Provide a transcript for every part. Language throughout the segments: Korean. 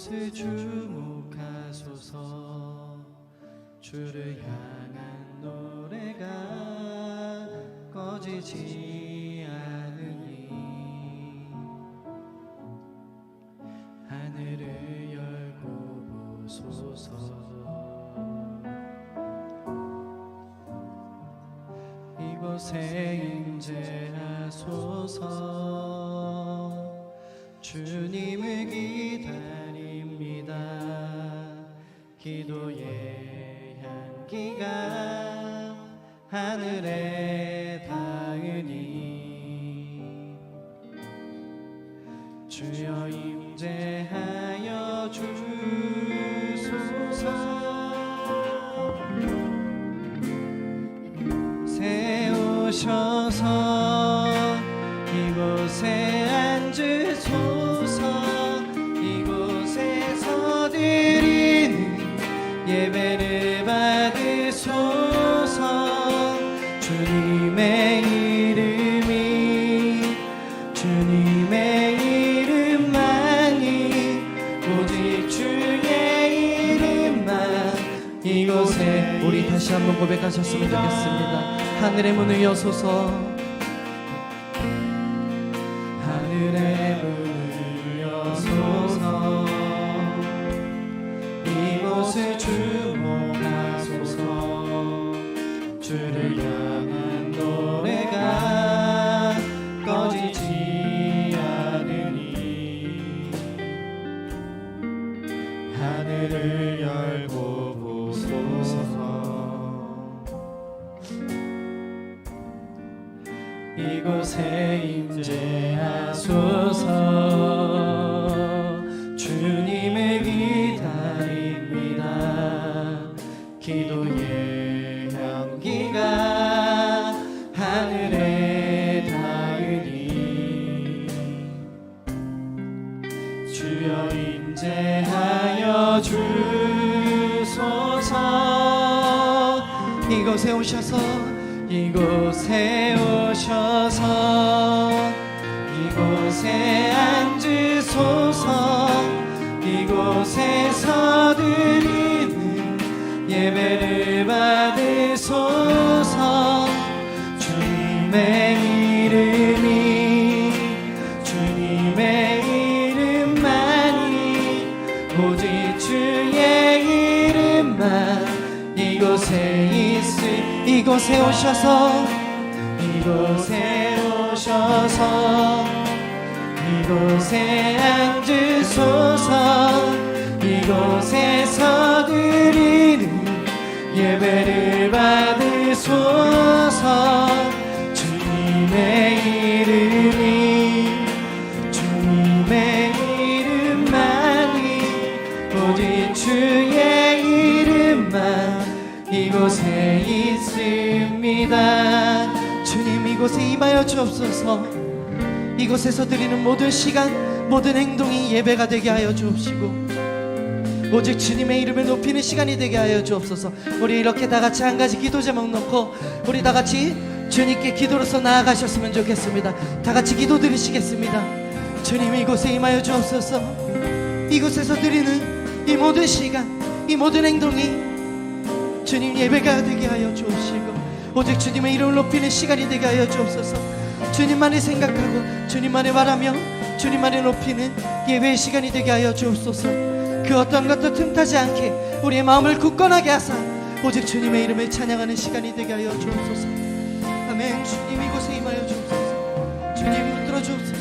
이곳을 주목하소서. 주를 향한 노래가 꺼지지 않으니 하늘을 열고 보소서. 이곳에 임재하소서. 주님을 기다립니다. 기도의 향기가 하늘에 닿으니 주여 임재하여 주소서. 세우셔서 이곳에 앉으소서. 이곳에서 드리는 예배를 받으소서. 주님의 이름이 주님의 이름만이 오직 주의 이름만. 이곳에 우리 다시 한번 고백하셨으면 좋겠습니다. 하늘의 문을 여소서. 하늘의 문을 여소서. 이곳을 주목하소서. 주를 향한 노래가 꺼지지 않으니 하늘을 열고 보소서. 이곳에 임재하소서. 주님을 기다립니다. 기도의 향기가 하늘에 닿으니 주여 임재하여 주소서. 이곳에 오셔서 이곳에 오셔서 이곳에 앉으소서. 이곳에서 드리는 예배를 받으소서. 주님의 이름이 주님의 이름만이 오직 주의 이름만. 이곳에 오셔서 이곳에 오셔서 이곳에 앉으소서. 이곳에서 드리는 예배를 받으소서. 주님의 이름이 주님의 이름만이 오직 주의 이름만 이곳에 있습니다. 주님 이곳에 임하여 주옵소서. 이곳에서 드리는 모든 시간 모든 행동이 예배가 되게 하여 주옵시고 오직 주님의 이름을 높이는 시간이 되게 하여 주옵소서. 우리 이렇게 다같이 한 가지 기도 제목 놓고 우리 다같이 주님께 기도로서 나아가셨으면 좋겠습니다. 다같이 기도 드리시겠습니다. 주님 이곳에 임하여 주옵소서. 이곳에서 드리는 이 모든 시간 이 모든 행동이 주님 예배가 되게 하여 주옵시고 오직 주님의 이름을 높이는 시간이 되게 하여 주옵소서. 주님만을 생각하고 주님만을 바라며 주님만을 높이는 예배의 시간이 되게 하여 주옵소서. 그 어떤 것도 틈타지 않게 우리의 마음을 굳건하게 하사 오직 주님의 이름을 찬양하는 시간이 되게 하여 주옵소서. 아멘. 주님 이곳에 임하여 주옵소서. 주님 붙들어 주옵소서.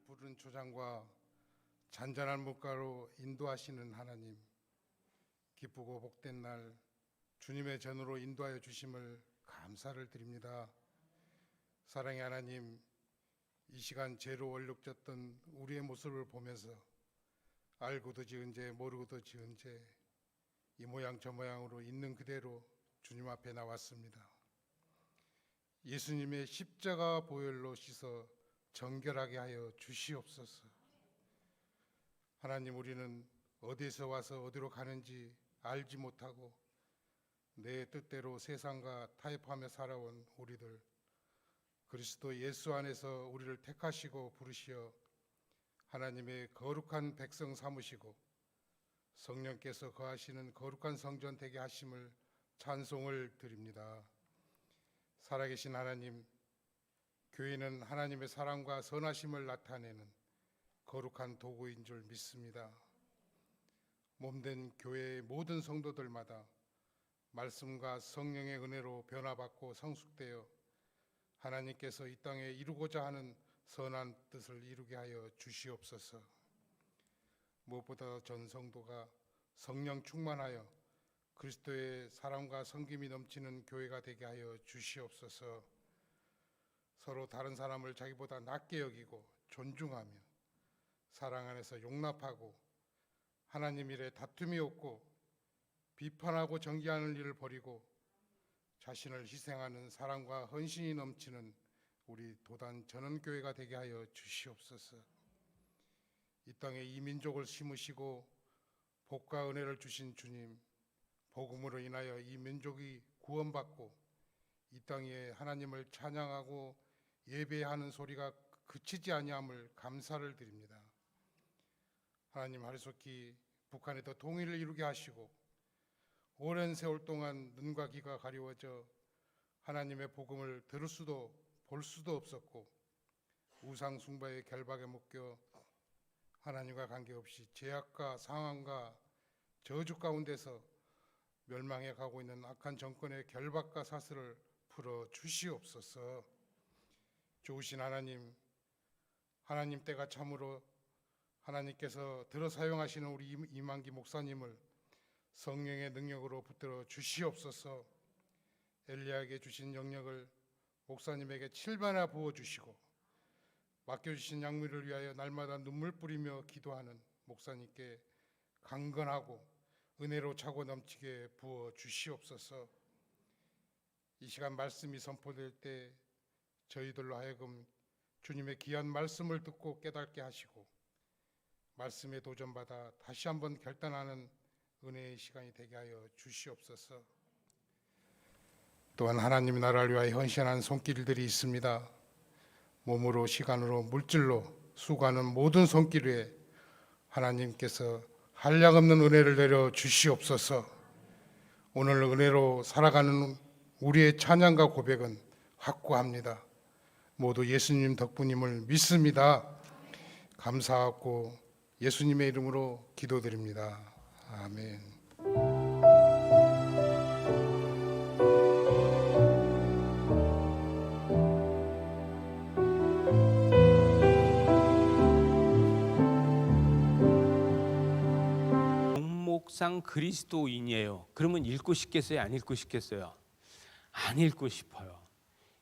푸른 초장과 잔잔한 물가로 인도하시는 하나님, 기쁘고 복된 날 주님의 전으로 인도하여 주심을 감사를 드립니다. 사랑의 하나님, 이 시간 죄로 얼룩졌던 우리의 모습을 보면서 알고도 지은 죄 모르고도 지은 죄 이 모양 저 모양으로 있는 그대로 주님 앞에 나왔습니다. 예수님의 십자가 보혈로 씻어 정결하게 하여 주시옵소서. 하나님, 우리는 어디서 와서 어디로 가는지 알지 못하고 내 뜻대로 세상과 타협하며 살아온 우리들, 그리스도 예수 안에서 우리를 택하시고 부르시어 하나님의 거룩한 백성 삼으시고 성령께서 거하시는 거룩한 성전 되게 하심을 찬송을 드립니다. 살아계신 하나님, 교회는 하나님의 사랑과 선하심을 나타내는 거룩한 도구인 줄 믿습니다. 몸된 교회의 모든 성도들마다 말씀과 성령의 은혜로 변화받고 성숙되어 하나님께서 이 땅에 이루고자 하는 선한 뜻을 이루게 하여 주시옵소서. 무엇보다 전 성도가 성령 충만하여 그리스도의 사랑과 섬김이 넘치는 교회가 되게 하여 주시옵소서. 서로 다른 사람을 자기보다 낮게 여기고 존중하며 사랑 안에서 용납하고 하나님 일에 다툼이 없고 비판하고 정죄하는 일을 버리고 자신을 희생하는 사랑과 헌신이 넘치는 우리 도단 전원교회가 되게 하여 주시옵소서. 이 땅에 이 민족을 심으시고 복과 은혜를 주신 주님, 복음으로 인하여 이 민족이 구원받고 이 땅에 하나님을 찬양하고 예배하는 소리가 그치지 아니함을 감사를 드립니다. 하나님, 하루속히 북한에도 통일을 이루게 하시고 오랜 세월 동안 눈과 귀가 가리워져 하나님의 복음을 들을 수도 볼 수도 없었고 우상 숭배의 결박에 묶여 하나님과 관계없이 죄악과 상황과 저주 가운데서 멸망해 가고 있는 악한 정권의 결박과 사슬을 풀어 주시옵소서. 좋으신 하나님, 하나님 때가 참으로 하나님께서 들어 사용하시는 우리 이만기 목사님을 성령의 능력으로 붙들어 주시옵소서. 엘리야에게 주신 영역을 목사님에게 7배나 부어주시고 맡겨주신 양미를 위하여 날마다 눈물 뿌리며 기도하는 목사님께 강건하고 은혜로 차고 넘치게 부어 주시옵소서. 이 시간 말씀이 선포될 때 저희들로 하여금 주님의 귀한 말씀을 듣고 깨닫게 하시고 말씀에 도전받아 다시 한번 결단하는 은혜의 시간이 되게 하여 주시옵소서. 또한 하나님 나라를 위하여 헌신하는 손길들이 있습니다. 몸으로, 시간으로, 물질로 수고하는 모든 손길 위에 하나님께서 한량없는 은혜를 내려 주시옵소서. 오늘 은혜로 살아가는 우리의 찬양과 고백은 확고합니다. 모두 예수님 덕분임을 믿습니다. 감사하고 예수님의 이름으로 기도드립니다. 아멘. 명목상 그리스도인이에요. 그러면 읽고 싶겠어요? 안 읽고 싶겠어요? 안 읽고 싶어요.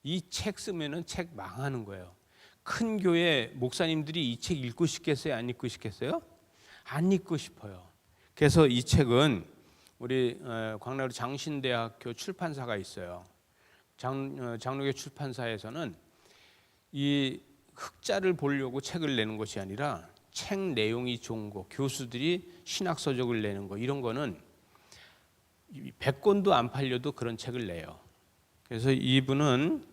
이 책 쓰면은 책 망하는 거예요. 큰 교회 목사님들이 이 책 읽고 싶겠어요? 안 읽고 싶겠어요? 안 읽고 싶어요. 그래서 이 책은 우리 광나루 장신대학교 출판사가 있어요. 장로교 출판사에서는 이 흑자를 보려고 책을 내는 것이 아니라 책 내용이 좋은 거, 교수들이 신학서적을 내는 거, 이런 거는 100권도 안 팔려도 그런 책을 내요. 그래서 이분은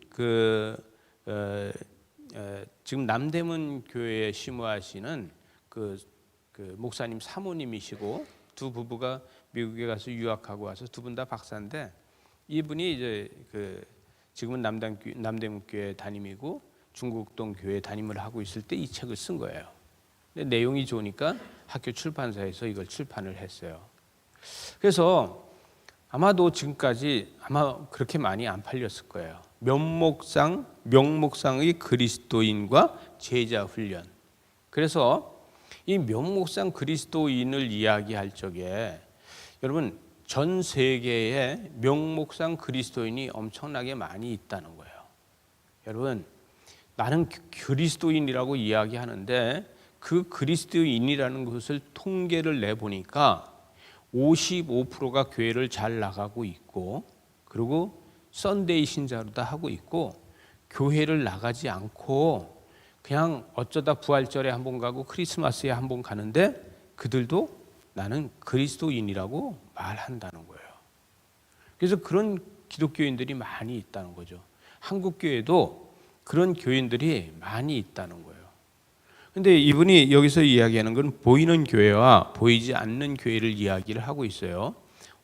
지금 남대문 교회에 심우하시는 그 목사님 사모님이시고 두 부부가 미국에 가서 유학하고 와서 두 분 다 박사인데 이분이 이제 지금은 남대문 교회 담임이고 중국동 교회 담임을 하고 있을 때 이 책을 쓴 거예요. 근데 내용이 좋으니까 학교 출판사에서 이걸 출판을 했어요. 그래서 아마도 지금까지 아마 그렇게 많이 안 팔렸을 거예요. 명목상의 그리스도인과 제자 훈련. 그래서 이 명목상 그리스도인을 이야기할 적에 여러분 전 세계에 명목상 그리스도인이 엄청나게 많이 있다는 거예요. 여러분 나는 그리스도인이라고 이야기하는데 그 그리스도인이라는 것을 통계를 내보니까 55%가 교회를 잘 나가고 있고 그리고 썬데이 신자로 다 하고 있고 교회를 나가지 않고 그냥 어쩌다 부활절에 한 번 가고 크리스마스에 한 번 가는데 그들도 나는 그리스도인이라고 말한다는 거예요. 그래서 그런 기독교인들이 많이 있다는 거죠. 한국 교회도 그런 교인들이 많이 있다는 거예요. 근데 이분이 여기서 이야기하는 건 보이는 교회와 보이지 않는 교회를 이야기를 하고 있어요.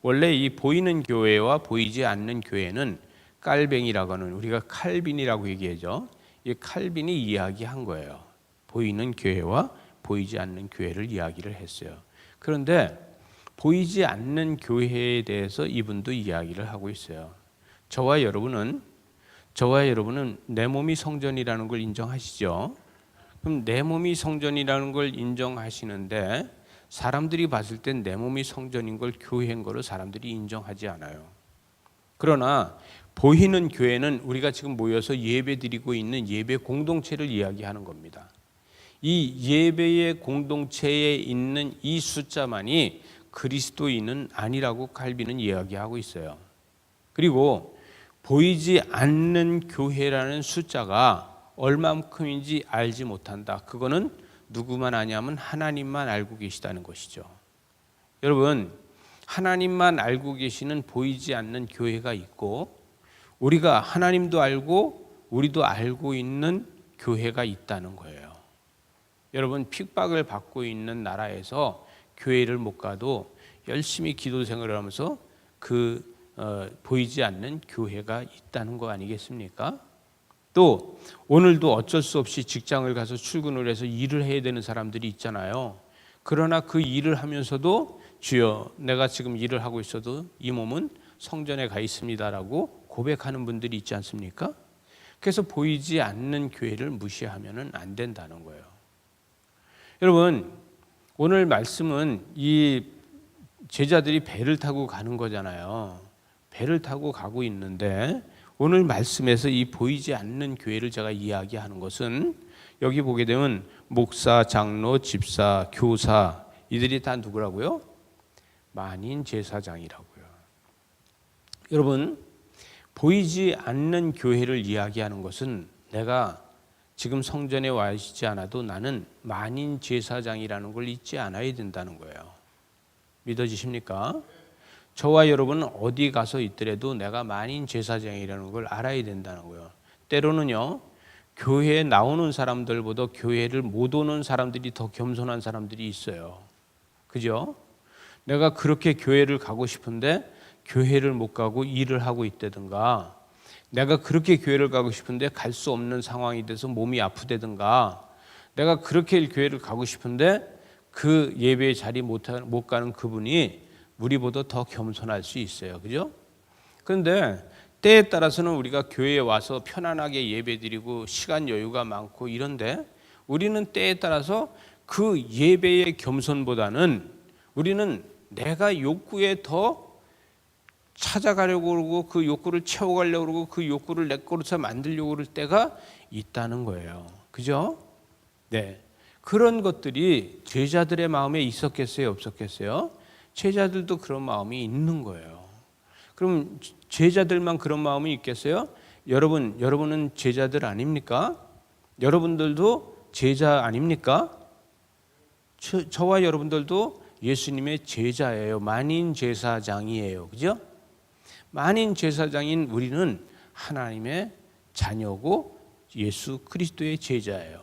원래 이 보이는 교회와 보이지 않는 교회는 깔뱅이라고 하는, 우리가 칼빈이라고 얘기하죠. 이 칼빈이 이야기한 거예요. 보이는 교회와 보이지 않는 교회를 이야기를 했어요. 그런데 보이지 않는 교회에 대해서 이분도 이야기를 하고 있어요. 저와 여러분은 내 몸이 성전이라는 걸 인정하시죠? 그럼 내 몸이 성전이라는 걸 인정하시는데 사람들이 봤을 땐 내 몸이 성전인 걸, 교회인 거를 사람들이 인정하지 않아요. 그러나 보이는 교회는 우리가 지금 모여서 예배 드리고 있는 예배 공동체를 이야기하는 겁니다. 이 예배의 공동체에 있는 이 숫자만이 그리스도인은 아니라고 칼빈은 이야기하고 있어요. 그리고 보이지 않는 교회라는 숫자가 얼마만큼인지 알지 못한다. 그거는 누구만 아냐면 하나님만 알고 계시다는 것이죠. 여러분, 하나님만 알고 계시는 보이지 않는 교회가 있고, 우리가 하나님도 알고 우리도 알고 있는 교회가 있다는 거예요. 여러분, 핍박을 받고 있는 나라에서 교회를 못 가도 열심히 기도 생활을 하면서 보이지 않는 교회가 있다는 거 아니겠습니까? 또 오늘도 어쩔 수 없이 직장을 가서 출근을 해서 일을 해야 되는 사람들이 있잖아요. 그러나 그 일을 하면서도 주여, 내가 지금 일을 하고 있어도 이 몸은 성전에 가 있습니다라고 고백하는 분들이 있지 않습니까? 그래서 보이지 않는 교회를 무시하면 안 된다는 거예요. 여러분, 오늘 말씀은 이 제자들이 배를 타고 가는 거잖아요. 배를 타고 가고 있는데 오늘 말씀에서 이 보이지 않는 교회를 제가 이야기하는 것은, 여기 보게 되면 목사, 장로, 집사, 교사, 이들이 다 누구라고요? 만인 제사장이라고요. 여러분, 보이지 않는 교회를 이야기하는 것은 내가 지금 성전에 와 있지 않아도 나는 만인 제사장이라는 걸 잊지 않아야 된다는 거예요. 믿어지십니까? 저와 여러분은 어디 가서 있더라도 내가 만인 제사장이라는 걸 알아야 된다는 거예요. 때로는요, 교회에 나오는 사람들보다 교회를 못 오는 사람들이 더 겸손한 사람들이 있어요. 그죠? 내가 그렇게 교회를 가고 싶은데 교회를 못 가고 일을 하고 있다든가, 내가 그렇게 교회를 가고 싶은데 갈 수 없는 상황이 돼서 몸이 아프다든가, 내가 그렇게 교회를 가고 싶은데 그 예배의 자리 못 가는 그분이 우리보다 더 겸손할 수 있어요. 그죠? 그런데 때에 따라서는 우리가 교회에 와서 편안하게 예배드리고 시간 여유가 많고 이런데, 우리는 때에 따라서 그 예배의 겸손보다는 우리는 내가 욕구에 더 찾아가려고 그러고 그 욕구를 채워가려고 그러고 그 욕구를 내 거로서 만들려고 그럴 때가 있다는 거예요. 그죠? 네. 그런 것들이 제자들의 마음에 있었겠어요? 없었겠어요? 제자들도 그런 마음이 있는 거예요. 그럼 제자들만 그런 마음이 있겠어요? 여러분은 제자들 아닙니까? 여러분들도 제자 아닙니까? 저와 여러분들도 예수님의 제자예요. 만인 제사장이에요. 그죠? 만인 제사장인 우리는 하나님의 자녀고 예수 그리스도의 제자예요.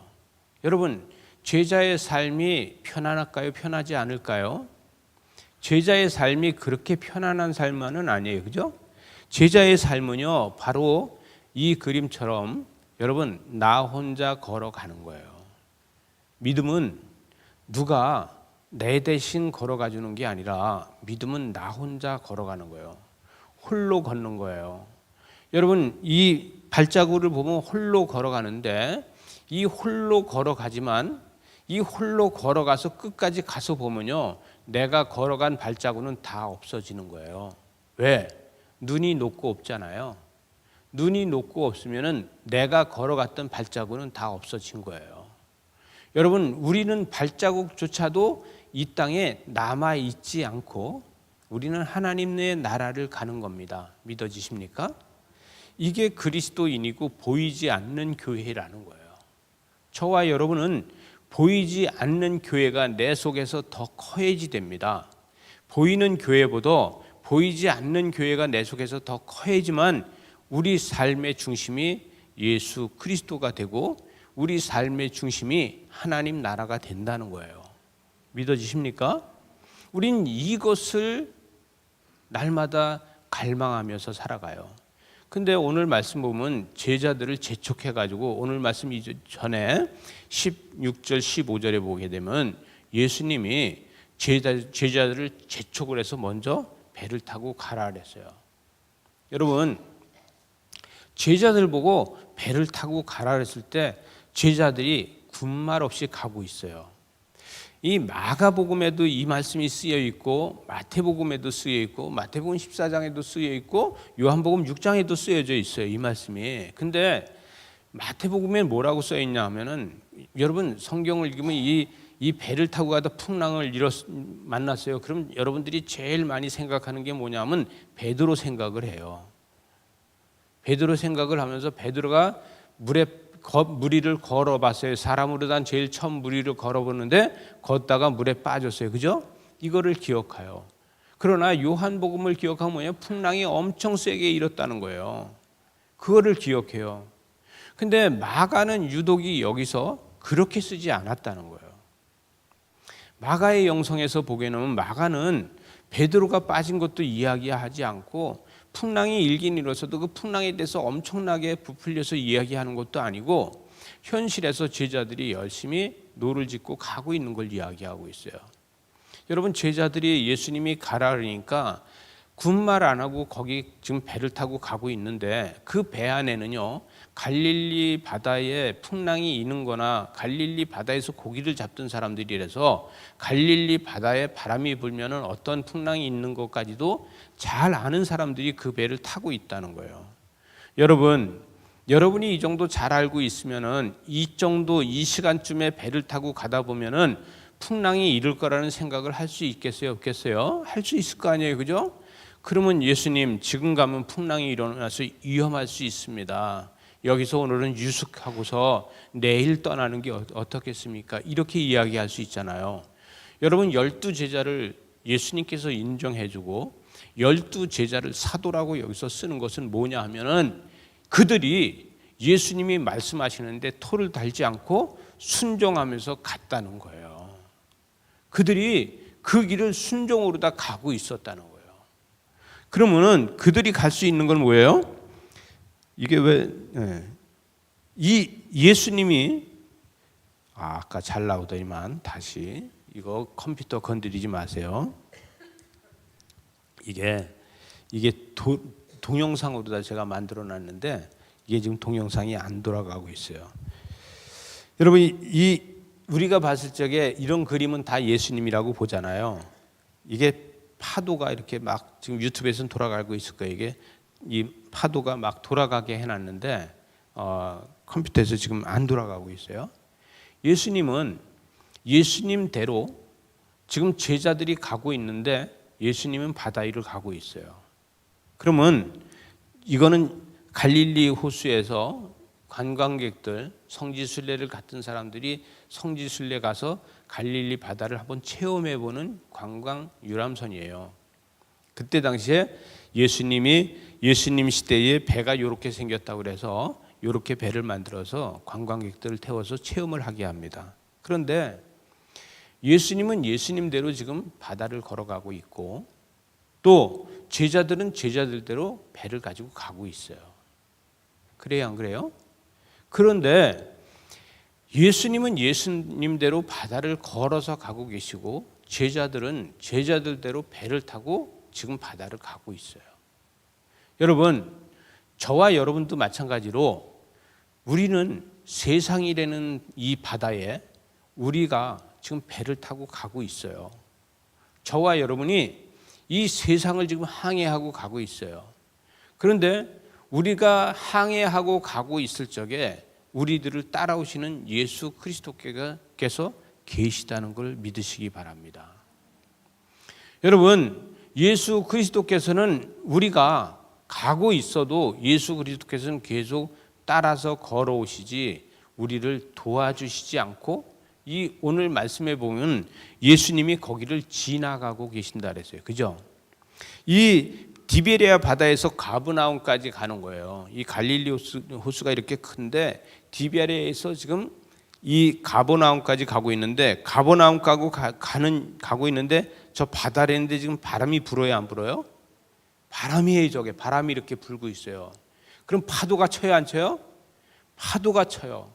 여러분, 제자의 삶이 편안할까요? 편하지 않을까요? 제자의 삶이 그렇게 편안한 삶은 아니에요. 그죠? 제자의 삶은요, 바로 이 그림처럼 여러분, 나 혼자 걸어가는 거예요. 믿음은 누가 내 대신 걸어가 주는 게 아니라 믿음은 나 혼자 걸어가는 거예요. 홀로 걷는 거예요. 여러분, 이 발자국을 보면 홀로 걸어가는데, 이 홀로 걸어가지만 이 홀로 걸어가서 끝까지 가서 보면요, 내가 걸어간 발자국은 다 없어지는 거예요. 왜? 눈이 높고 없잖아요. 눈이 높고 없으면은 내가 걸어갔던 발자국은 다 없어진 거예요. 여러분, 우리는 발자국조차도 이 땅에 남아 있지 않고 우리는 하나님의 나라를 가는 겁니다. 믿어지십니까? 이게 그리스도인이고 보이지 않는 교회라는 거예요. 저와 여러분은 보이지 않는 교회가 내 속에서 더 커해지됩니다. 보이는 교회보다 보이지 않는 교회가 내 속에서 더 커야지만 우리 삶의 중심이 예수 그리스도가 되고 우리 삶의 중심이 하나님 나라가 된다는 거예요. 믿어지십니까? 우린 이것을 날마다 갈망하면서 살아가요. 근데 오늘 말씀 보면 제자들을 재촉해가지고 오늘 말씀 전에 16절 15절에 보게 되면 예수님이 제자들을 재촉을 해서 먼저 배를 타고 가라 그랬어요. 여러분, 제자들 보고 배를 타고 가라 그랬을 때 제자들이 군말 없이 가고 있어요. 이 마가복음에도 이 말씀이 쓰여 있고 마태복음에도 쓰여 있고 마태복음 14장에도 쓰여 있고 요한복음 6장에도 쓰여져 있어요. 이 말씀이. 근데 마태복음에 뭐라고 써 있냐 하면은 여러분 성경을 읽으면 이 배를 타고 가다 풍랑을 만났어요. 그럼 여러분들이 제일 많이 생각하는 게 뭐냐면 베드로 생각을 해요. 베드로 생각을 하면서 베드로가 무리를 걸어봤어요. 사람으로 단 제일 처음 무리를 걸어보는데 걷다가 물에 빠졌어요. 그죠? 이거를 기억해요. 그러나 요한복음을 기억하면 뭐예요? 풍랑이 엄청 세게 일었다는 거예요. 그거를 기억해요. 근데 마가는 유독이 여기서 그렇게 쓰지 않았다는 거예요. 마가의 영성에서 보기에는 마가는 베드로가 빠진 것도 이야기하지 않고 풍랑이 일긴 일어서도 그 풍랑에 대해서 엄청나게 부풀려서 이야기하는 것도 아니고 현실에서 제자들이 열심히 노를 짓고 가고 있는 걸 이야기하고 있어요. 여러분, 제자들이 예수님이 가라 그러니까 군말 안 하고 거기 지금 배를 타고 가고 있는데 그 배 안에는요 갈릴리 바다에 풍랑이 있는 거나 갈릴리 바다에서 고기를 잡던 사람들이라서 갈릴리 바다에 바람이 불면은 어떤 풍랑이 있는 것까지도 잘 아는 사람들이 그 배를 타고 있다는 거예요. 여러분이 이 정도 잘 알고 있으면은 이 시간쯤에 배를 타고 가다 보면은 풍랑이 이를 거라는 생각을 할 수 있겠어요, 없겠어요? 할 수 있을 거 아니에요, 그죠? 그러면 예수님 지금 가면 풍랑이 일어나서 위험할 수 있습니다. 여기서 오늘은 유숙하고서 내일 떠나는 게 어떻겠습니까? 이렇게 이야기할 수 있잖아요. 여러분 12제자를 예수님께서 인정해주고 12제자를 사도라고 여기서 쓰는 것은 뭐냐 하면은 그들이 예수님이 말씀하시는데 토를 달지 않고 순종하면서 갔다는 거예요. 그들이 그 길을 순종으로 다 가고 있었다는 거예요. 그러면은 그들이 갈 수 있는 건 뭐예요? 이게 이 예수님이 아까 잘 나오더니만 다시 이거 컴퓨터 건드리지 마세요. 이게 동영상으로 다 제가 만들어 놨는데 이게 지금 동영상이 안 돌아가고 있어요. 여러분 우리가 봤을 적에 이런 그림은 다 예수님이라고 보잖아요. 이게 파도가 이렇게 막 지금 유튜브에서는 돌아가고 있을 거예요. 이게 이 파도가 막 돌아가게 해놨는데 컴퓨터에서 지금 안 돌아가고 있어요. 예수님은 예수님대로 지금 제자들이 가고 있는데 예수님은 바다 위를 가고 있어요. 그러면 이거는 갈릴리 호수에서 관광객들 성지순례를 갔던 사람들이 성지순례 가서 갈릴리 바다를 한번 체험해보는 관광 유람선이에요. 그때 당시에 예수님 시대에 배가 이렇게 생겼다고 그래서 이렇게 배를 만들어서 관광객들을 태워서 체험을 하게 합니다. 그런데 예수님은 예수님대로 지금 바다를 걸어가고 있고 또 제자들은 제자들대로 배를 가지고 가고 있어요. 그래요, 안 그래요? 그런데 예수님은 예수님대로 바다를 걸어서 가고 계시고 제자들은 제자들대로 배를 타고 지금 바다를 가고 있어요. 여러분, 저와 여러분도 마찬가지로 우리는 세상이라는 이 바다에 우리가 지금 배를 타고 가고 있어요. 저와 여러분이 이 세상을 지금 항해하고 가고 있어요. 그런데 우리가 항해하고 가고 있을 적에 우리들을 따라오시는 예수 그리스도께서 계시다는 걸 믿으시기 바랍니다. 여러분, 예수 그리스도께서는 우리가 가고 있어도 예수 그리스도께서는 계속 따라서 걸어오시지 우리를 도와주시지 않고 이 오늘 말씀에 보면 예수님이 거기를 지나가고 계신다 그랬어요. 그죠? 이 디베레아 바다에서 가브나움까지 가는 거예요. 이 갈릴리 호수가 이렇게 큰데 디베레아에서 지금 이 가버나움까지 가고 있는데 가버나움 가고 있는데 저 바다라는데 지금 바람이 불어요, 안 불어요? 바람이에요, 저게. 바람이 이렇게 불고 있어요. 그럼 파도가 쳐요, 안 쳐요? 파도가 쳐요.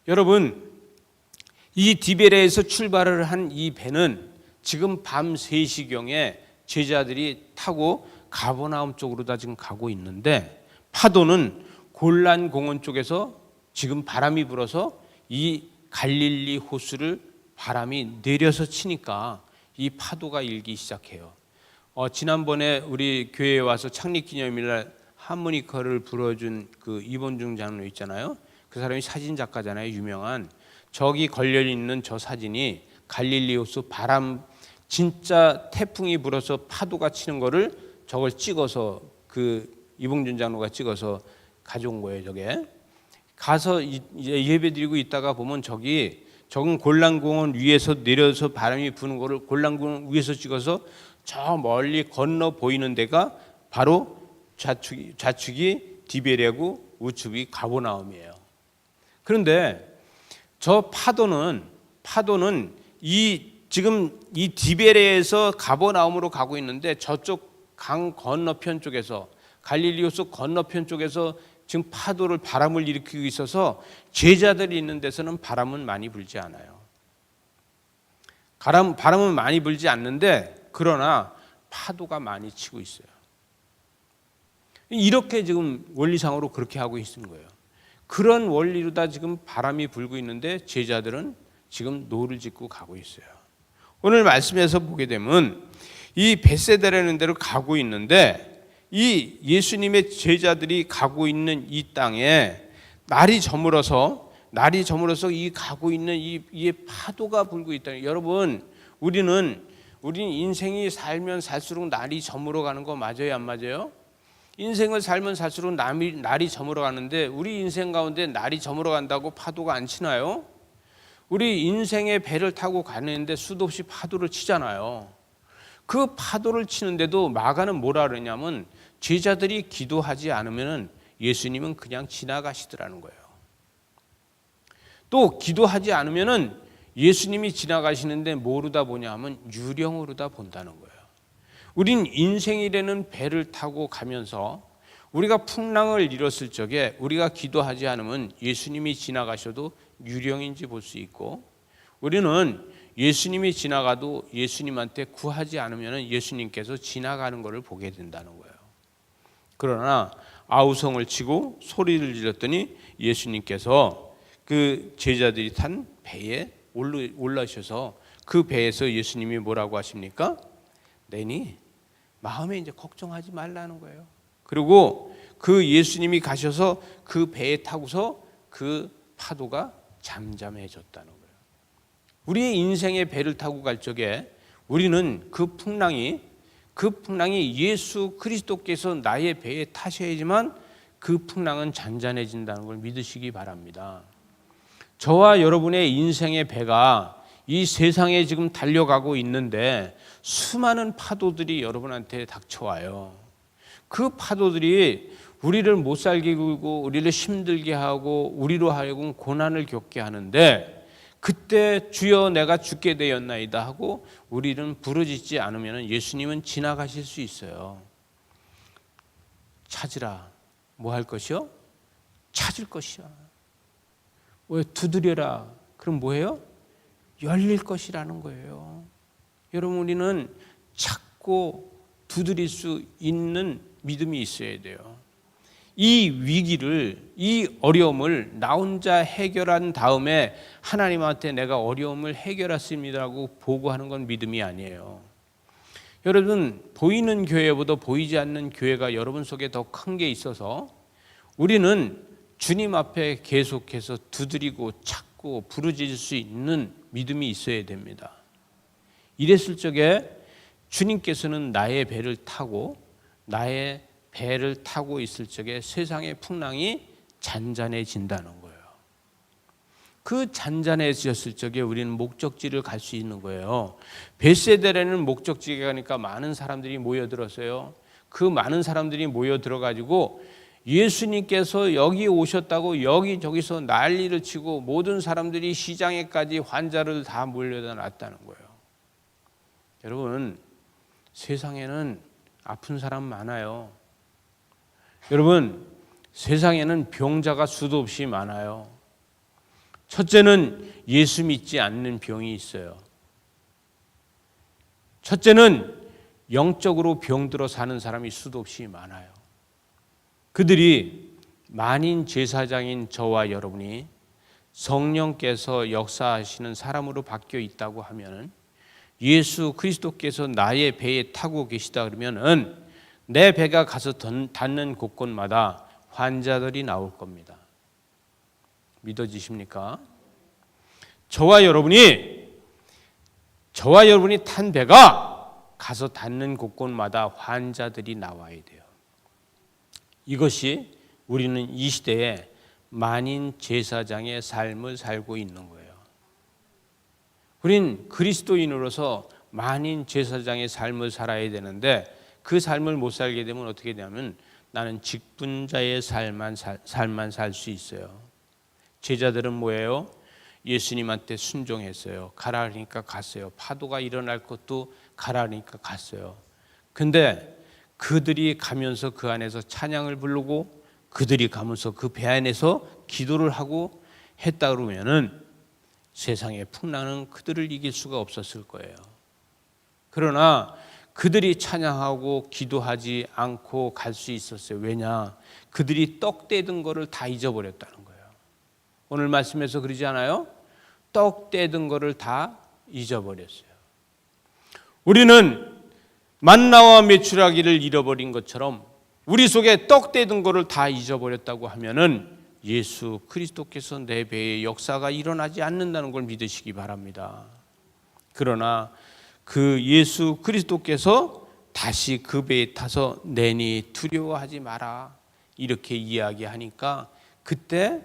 여러분, 이 디베레에서 출발을 한 이 배는 지금 밤 3시경에 제자들이 타고 가버나움 쪽으로 다 지금 가고 있는데 파도는 골란 공원 쪽에서 지금 바람이 불어서 이 갈릴리 호수를 바람이 내려서 치니까 이 파도가 일기 시작해요. 지난번에 우리 교회에 와서 창립기념일날 하모니커를 불어준 그 이본중 장로 있잖아요. 그 사람이 사진 작가잖아요, 유명한. 저기 걸려 있는 저 사진이 갈릴리 호수 바람 진짜 태풍이 불어서 파도가 치는 거를 저걸 찍어서 그 이봉준 장로가 찍어서 가져온 거예요. 저게 가서 예배드리고 있다가 보면 저건 골란공원 위에서 내려서 바람이 부는 거를 골란공원 위에서 찍어서 저 멀리 건너 보이는 데가 바로 좌측이 디베레고 우측이 가버나움이에요. 그런데 저 파도는 지금 이 디베레에서 가버나움으로 가고 있는데 저쪽 강 건너편 쪽에서 갈릴리 호수 건너편 쪽에서 지금 바람을 일으키고 있어서 제자들이 있는 데서는 바람은 많이 불지 않아요. 바람은 많이 불지 않는데 그러나 파도가 많이 치고 있어요. 이렇게 지금 원리상으로 그렇게 하고 있는 거예요. 그런 원리로 다 지금 바람이 불고 있는데 제자들은 지금 노를 젓고 가고 있어요. 오늘 말씀에서 보게 되면 이 벳세다라는 데로 가고 있는데 이 예수님의 제자들이 가고 있는 이 땅에 날이 저물어서 이 가고 있는 이 파도가 불고 있다. 여러분, 우리는 인생이 살면 살수록 날이 저물어 가는 거 맞아요, 안 맞아요? 인생을 살면 살수록 날이 저물어 가는데 우리 인생 가운데 날이 저물어 간다고 파도가 안 치나요? 우리 인생의 배를 타고 가는데 수도 없이 파도를 치잖아요. 그 파도를 치는데도 마가는 뭐라 그러냐면 제자들이 기도하지 않으면 예수님은 그냥 지나가시더라는 거예요. 또 기도하지 않으면 예수님이 지나가시는데 뭐로다 보냐면 유령으로다 본다는 거예요. 우린 인생이라는 배를 타고 가면서 우리가 풍랑을 일었을 적에 우리가 기도하지 않으면 예수님이 지나가셔도 유령인지 볼 수 있고, 우리는 예수님이 지나가도 예수님한테 구하지 않으면 예수님께서 지나가는 것을 보게 된다는 거예요. 그러나 아우성을 치고 소리를 질렀더니 예수님께서 그 제자들이 탄 배에 올라셔서 그 배에서 예수님이 뭐라고 하십니까? 내니 마음에 이제 걱정하지 말라는 거예요. 그리고 그 예수님이 가셔서 그 배에 타고서 그 파도가 잠잠해졌다는 거예요. 우리의 인생의 배를 타고 갈 적에 우리는 그 풍랑이 예수 그리스도께서 나의 배에 타셔야지만 그 풍랑은 잔잔해진다는 걸 믿으시기 바랍니다. 저와 여러분의 인생의 배가 이 세상에 지금 달려가고 있는데 수많은 파도들이 여러분한테 닥쳐와요. 그 파도들이 우리를 못 살게 굴고 우리를 힘들게 하고 우리로 하여금 고난을 겪게 하는데, 그때 주여 내가 죽게 되었나이다 하고 우리는 부르짖지 않으면 예수님은 지나가실 수 있어요. 찾으라. 뭐 할 것이요? 찾을 것이야. 왜 두드려라. 그럼 뭐예요? 열릴 것이라는 거예요. 여러분, 우리는 찾고 두드릴 수 있는 믿음이 있어야 돼요. 이 위기를, 이 어려움을 나 혼자 해결한 다음에 하나님한테 내가 어려움을 해결했습니다라고 보고하는 건 믿음이 아니에요. 여러분, 보이는 교회보다 보이지 않는 교회가 여러분 속에 더 큰 게 있어서 우리는 주님 앞에 계속해서 두드리고 찾고 부르짖을 수 있는 믿음이 있어야 됩니다. 이랬을 적에 주님께서는 나의 배를 타고 있을 적에 세상의 풍랑이 잔잔해진다는 거예요. 그 잔잔해졌을 적에 우리는 목적지를 갈 수 있는 거예요. 벳세다라는 목적지에 가니까 많은 사람들이 모여들었어요. 그 많은 사람들이 모여들어가지고 예수님께서 여기 오셨다고 여기저기서 난리를 치고 모든 사람들이 시장에까지 환자를 다 몰려다 놨다는 거예요. 여러분, 세상에는 아픈 사람 많아요. 여러분, 세상에는 병자가 수도 없이 많아요. 첫째는 예수 믿지 않는 병이 있어요. 첫째는 영적으로 병들어 사는 사람이 수도 없이 많아요. 그들이 만인 제사장인 저와 여러분이 성령께서 역사하시는 사람으로 바뀌어 있다고 하면, 예수 그리스도께서 나의 배에 타고 계시다 그러면은 내 배가 가서 닿는 곳곳마다 환자들이 나올 겁니다. 믿어지십니까? 저와 여러분이 탄 배가 가서 닿는 곳곳마다 환자들이 나와야 돼요. 이것이 우리는 이 시대에 만인 제사장의 삶을 살고 있는 거예요. 우린 그리스도인으로서 만인 제사장의 삶을 살아야 되는데, 그 삶을 못 살게 되면 어떻게 되냐면 나는 직분자의 삶만 살 수 있어요. 제자들은 뭐예요? 예수님한테 순종했어요. 가라 하니까 갔어요. 파도가 일어날 것도 가라 하니까 갔어요. 근데 그들이 가면서 그 안에서 찬양을 부르고 그들이 가면서 그 배 안에서 기도를 하고 했다 그러면은 세상의 풍랑은 그들을 이길 수가 없었을 거예요. 그러나 그들이 찬양하고 기도하지 않고 갈 수 있었어요. 왜냐? 그들이 떡 떼든 거를 다 잊어버렸다는 거예요. 오늘 말씀에서 그러지 않아요? 떡 떼든 거를 다 잊어버렸어요. 우리는 만나와 메추라기를 잃어버린 것처럼 우리 속에 떡 떼든 거를 다 잊어버렸다고 하면은 예수 그리스도께서 내 배에 역사가 일어나지 않는다는 걸 믿으시기 바랍니다. 그러나 그 예수 그리스도께서 다시 그 배에 타서 내니 두려워하지 마라 이렇게 이야기하니까 그때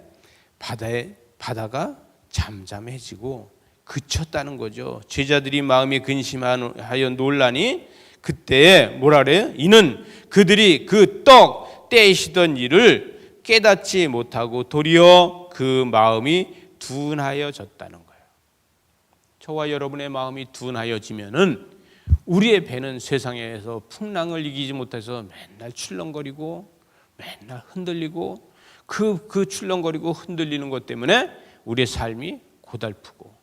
바다가 잠잠해지고 그쳤다는 거죠. 제자들이 마음에 근심하여 놀라니 그때에 뭐라 그래요? 이는 그들이 그 떡 떼시던 일을 깨닫지 못하고 도리어 그 마음이 둔하여졌다는 거예요. 저와 여러분의 마음이 둔하여지면은 우리의 배는 세상에서 풍랑을 이기지 못해서 맨날 출렁거리고 맨날 흔들리고 그 출렁거리고 흔들리는 것 때문에 우리의 삶이 고달프고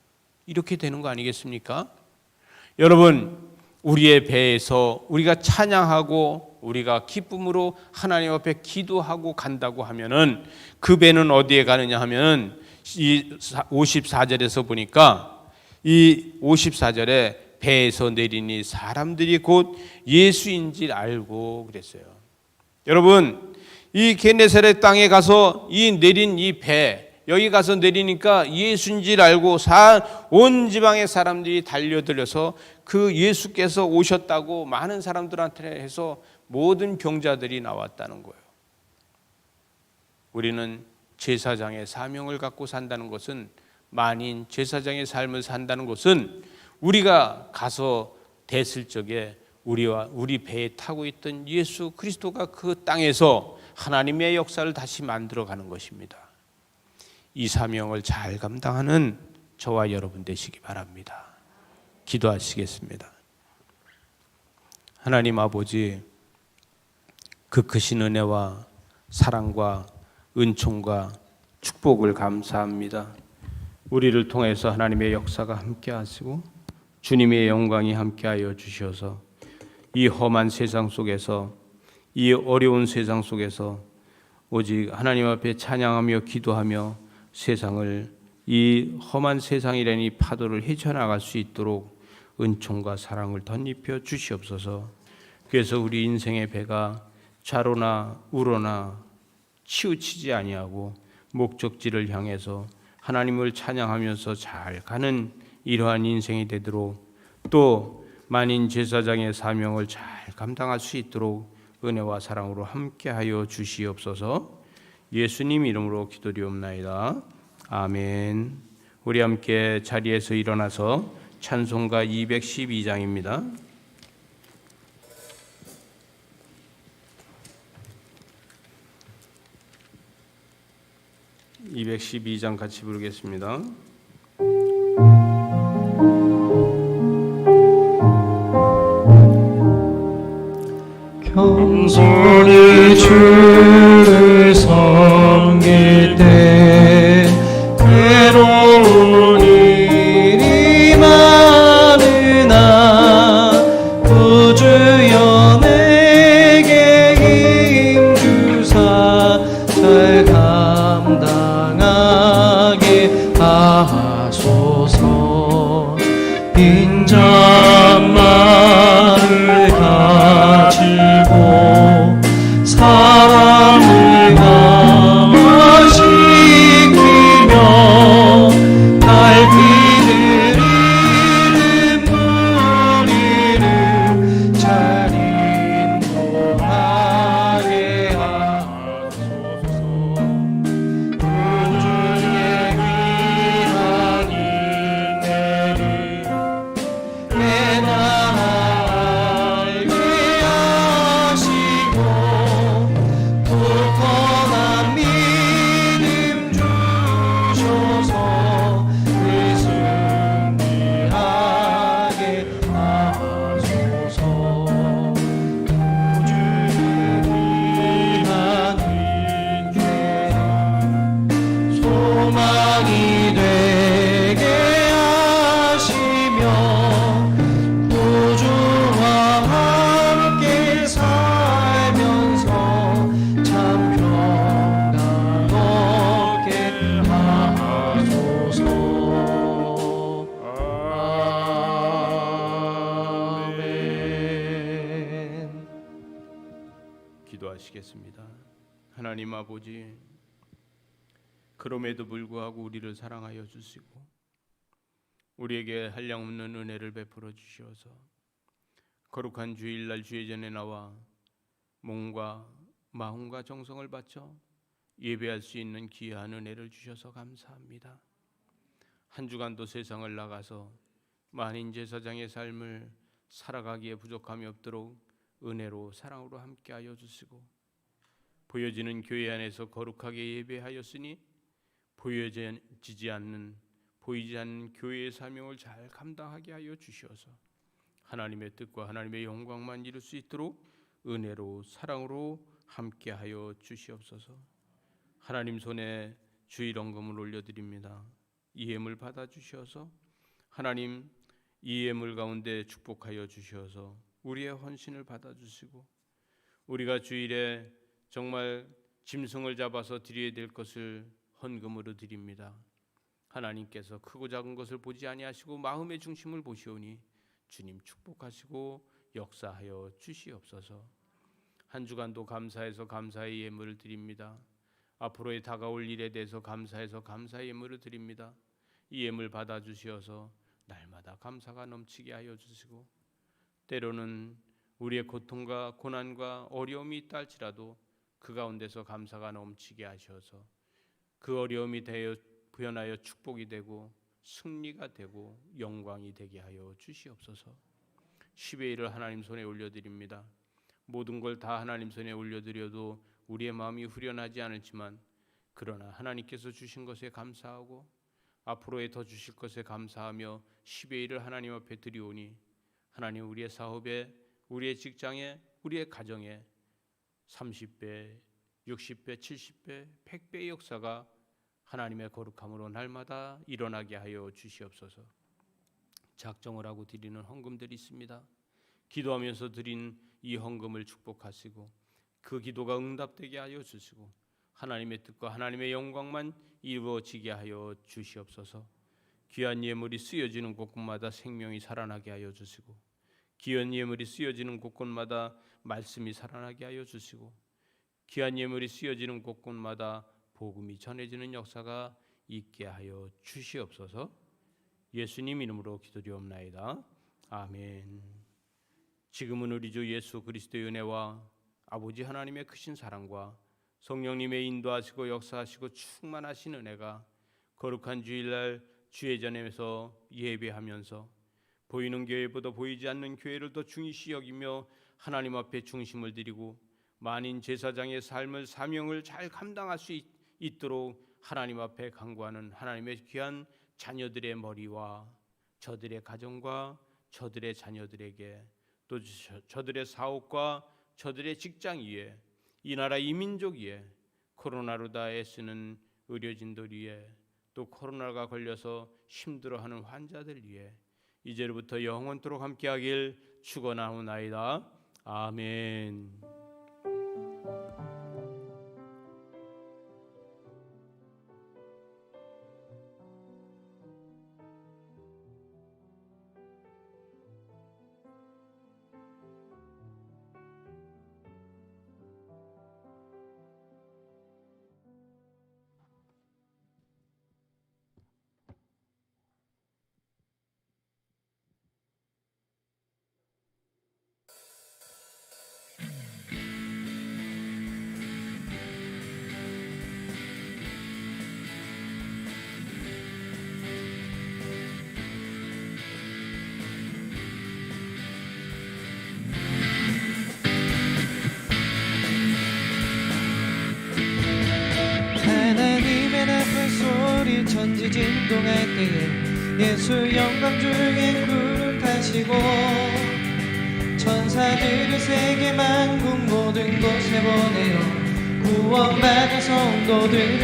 이렇게 되는 거 아니겠습니까? 여러분, 우리의 배에서 우리가 찬양하고 우리가 기쁨으로 하나님 앞에 기도하고 간다고 하면은 그 배는 어디에 가느냐 하면은 이 54절에서 보니까 이 54절에 배에서 내리니 사람들이 곧 예수인 줄 알고 그랬어요. 여러분, 이 게네사렛 땅에 가서 내린 이 배, 여기 가서 내리니까 예수인 줄 알고 온 지방의 사람들이 달려들어서 그 예수께서 오셨다고 많은 사람들한테 해서 모든 병자들이 나왔다는 거예요. 우리는 제사장의 사명을 갖고 산다는 것은, 만인 제사장의 삶을 산다는 것은 우리가 가서 됐을 적에 우리 배에 타고 있던 예수 그리스도가 그 땅에서 하나님의 역사를 다시 만들어가는 것입니다. 이 사명을 잘 감당하는 저와 여러분 되시기 바랍니다. 기도하시겠습니다. 하나님 아버지, 그 크신 은혜와 사랑과 은총과 축복을 감사합니다. 우리를 통해서 하나님의 역사가 함께 하시고 주님의 영광이 함께하여 주셔서 이 험한 세상 속에서, 이 어려운 세상 속에서 오직 하나님 앞에 찬양하며 기도하며 세상을, 이 험한 세상이라는 이 파도를 헤쳐나갈 수 있도록 은총과 사랑을 덧입혀 주시옵소서. 그래서 우리 인생의 배가 좌로나 우로나 치우치지 아니하고 목적지를 향해서 하나님을 찬양하면서 잘 가는 이러한 인생이 되도록, 또 만인 제사장의 사명을 잘 감당할 수 있도록 은혜와 사랑으로 함께하여 주시옵소서. 예수님 이름으로 기도드리옵나이다. 아멘. 우리 함께 자리에서 일어나서 찬송가 212장입니다. 212장 같이 부르겠습니다. 겸손히 주를 섬길 때 괴로운 일이 많으나 구주여 내게 힘주사 잘 감당하게 하소서. 인자만을 가지고 사람을 감화시키며 달빛을 잃은 무리를 잘 인도하게 하소서. 구주의 귀한 인내를 내나 알게 하시고 굳건한 믿음 주셔서 승리하게 하소서. 구주의 귀한 인내를 소망이 되게 하시며 구주와 함께 살면서 참 평강 얻게 하소서. 아멘. 기도하시겠습니다. 하나님 아버지, 그럼에도 불구하고 우리를 사랑하여 주시고 우리에게 한량없는 은혜를 베풀어 주시어서 거룩한 주일날 주의 전에 나와 몸과 마음과 정성을 바쳐 예배할 수 있는 귀한 은혜를 주셔서 감사합니다. 한 주간도 세상을 나가서 만인 제사장의 삶을 살아가기에 부족함이 없도록 은혜로 사랑으로 함께하여 주시고 보여지는 교회 안에서 거룩하게 예배하였으니 보이지 않는 교회의 사명을 잘 감당하게 하여 주시어서 하나님의 뜻과 하나님의 영광만 이룰 수 있도록 은혜로 사랑으로 함께하여 주시옵소서. 하나님 손에 주일헌금을 올려드립니다. 이 예물 받아주셔서 하나님 이 예물 가운데 축복하여 주셔서 우리의 헌신을 받아주시고 우리가 주일에 정말 짐승을 잡아서 드려야 될 것을 헌금으로 드립니다. 하나님께서 크고 작은 것을 보지 아니하시고 마음의 중심을 보시오니 주님 축복하시고 역사하여 주시옵소서. 한 주간도 감사해서 감사의 예물을 드립니다. 앞으로의 다가올 일에 대해서 감사해서 감사의 예물을 드립니다. 이 예물 받아주시어서 날마다 감사가 넘치게 하여 주시고 때로는 우리의 고통과 고난과 어려움이 있다 할지라도 그 가운데서 감사가 넘치게 하셔서 그 어려움이 부연하여 축복이 되고 승리가 되고 영광이 되게 하여 주시옵소서. 10의 1을 하나님 손에 올려드립니다. 모든 걸 다 하나님 손에 올려드려도 우리의 마음이 후련하지 않지만 그러나 하나님께서 주신 것에 감사하고 앞으로에 더 주실 것에 감사하며 10의 1을 하나님 앞에 드리오니 하나님 우리의 사업에 우리의 직장에 우리의 가정에 30배, 60배, 70배, 100배의 역사가 하나님의 거룩함으로 날마다 일어나게 하여 주시옵소서. 작정을 하고 드리는 헌금들이 있습니다. 기도하면서 드린 이 헌금을 축복하시고 그 기도가 응답되게 하여 주시고 하나님의 뜻과 하나님의 영광만 이루어지게 하여 주시옵소서. 귀한 예물이 쓰여지는 곳곳마다 생명이 살아나게 하여 주시고 귀한 예물이 쓰여지는 곳곳마다 말씀이 살아나게 하여 주시고 귀한 예물이 쓰여지는 곳곳마다 복음이 전해지는 역사가 있게 하여 주시옵소서. 예수님 이름으로 기도드리옵나이다. 아멘. 지금은 우리 주 예수 그리스도의 은혜와 아버지 하나님의 크신 사랑과 성령님의 인도하시고 역사하시고 충만하신 은혜가 거룩한 주일날 주의 전에서 예배하면서 보이는 교회보다 보이지 않는 교회를 더 중시 여기며 하나님 앞에 중심을 드리고 만인 제사장의 삶을 사명을 잘 감당할 수 있도록 하나님 앞에 간구하는 하나님의 귀한 자녀들의 머리와 저들의 가정과 저들의 자녀들에게 또 저들의 사업과 저들의 직장 위에 이 나라 이 민족 위에 코로나로 다 애쓰는 의료진들 위에 또 코로나가 걸려서 힘들어하는 환자들 위에 이제부터 영원토록 함께하길 축원하오나이다. 아멘. 하나님의 나팔 소리 천지진동할 때에 예수 영광 중에 구름타시고 천사들을 세계 만국 모든 곳에 보내어 구원받은 성도들을